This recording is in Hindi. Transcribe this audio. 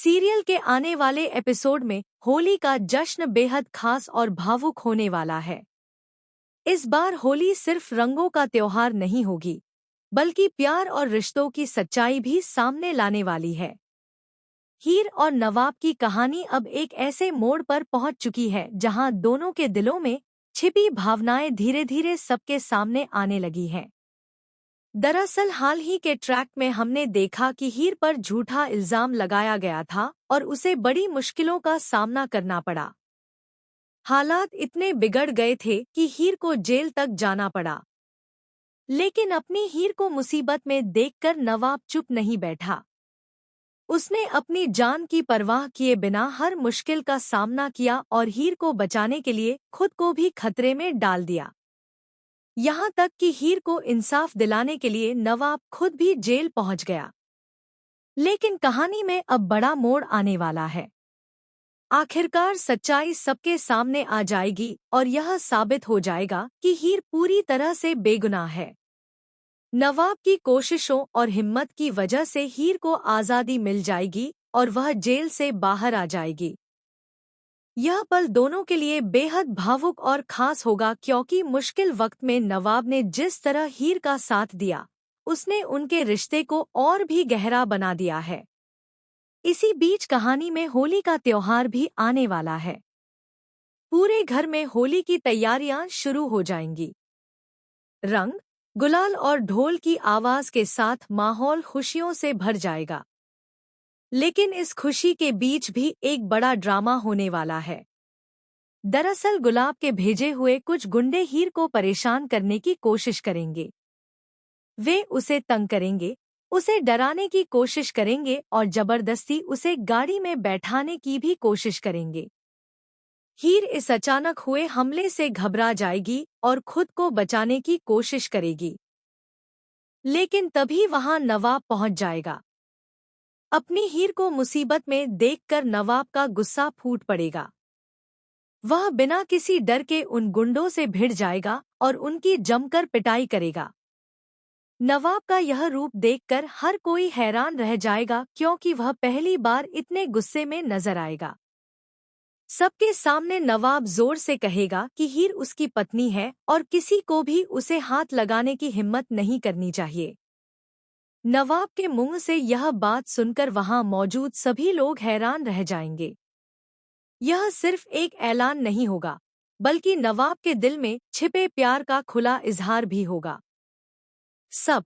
सीरियल के आने वाले एपिसोड में होली का जश्न बेहद खास और भावुक होने वाला है। इस बार होली सिर्फ रंगों का त्योहार नहीं होगी, बल्कि प्यार और रिश्तों की सच्चाई भी सामने लाने वाली है। हीर और नवाब की कहानी अब एक ऐसे मोड़ पर पहुंच चुकी है जहां दोनों के दिलों में छिपी भावनाएं धीरे धीरे सबके सामने आने लगी हैं। दरअसल हाल ही के ट्रैक में हमने देखा कि हीर पर झूठा इल्जाम लगाया गया था और उसे बड़ी मुश्किलों का सामना करना पड़ा। हालात इतने बिगड़ गए थे कि हीर को जेल तक जाना पड़ा। लेकिन अपनी हीर को मुसीबत में देखकर नवाब चुप नहीं बैठा। उसने अपनी जान की परवाह किए बिना हर मुश्किल का सामना किया और हीर को बचाने के लिए खुद को भी खतरे में डाल दिया। यहाँ तक कि हीर को इंसाफ दिलाने के लिए नवाब खुद भी जेल पहुंच गया। लेकिन कहानी में अब बड़ा मोड़ आने वाला है। आखिरकार सच्चाई सबके सामने आ जाएगी और यह साबित हो जाएगा कि हीर पूरी तरह से बेगुनाह है। नवाब की कोशिशों और हिम्मत की वजह से हीर को आज़ादी मिल जाएगी और वह जेल से बाहर आ जाएगी। यह पल दोनों के लिए बेहद भावुक और खास होगा, क्योंकि मुश्किल वक्त में नवाब ने जिस तरह हीर का साथ दिया, उसने उनके रिश्ते को और भी गहरा बना दिया है। इसी बीच कहानी में होली का त्योहार भी आने वाला है। पूरे घर में होली की तैयारियां शुरू हो जाएंगी। रंग, गुलाल और ढोल की आवाज के साथ माहौल खुशियों से भर जाएगा। लेकिन इस खुशी के बीच भी एक बड़ा ड्रामा होने वाला है। दरअसल गुलाब के भेजे हुए कुछ गुंडे हीर को परेशान करने की कोशिश करेंगे। वे उसे तंग करेंगे, उसे डराने की कोशिश करेंगे और जबरदस्ती उसे गाड़ी में बैठाने की भी कोशिश करेंगे। हीर इस अचानक हुए हमले से घबरा जाएगी और खुद को बचाने की कोशिश करेगी। लेकिन तभी वहां नवाब पहुंच जाएगा। अपनी हीर को मुसीबत में देखकर नवाब का गुस्सा फूट पड़ेगा। वह बिना किसी डर के उन गुंडों से भिड़ जाएगा और उनकी जमकर पिटाई करेगा। नवाब का यह रूप देखकर हर कोई हैरान रह जाएगा, क्योंकि वह पहली बार इतने गुस्से में नजर आएगा। सबके सामने नवाब जोर से कहेगा कि हीर उसकी पत्नी है और किसी को भी उसे हाथ लगाने की हिम्मत नहीं करनी चाहिए। नवाब के मुंह से यह बात सुनकर वहां मौजूद सभी लोग हैरान रह जाएंगे। यह सिर्फ एक ऐलान नहीं होगा, बल्कि नवाब के दिल में छिपे प्यार का खुला इजहार भी होगा। सब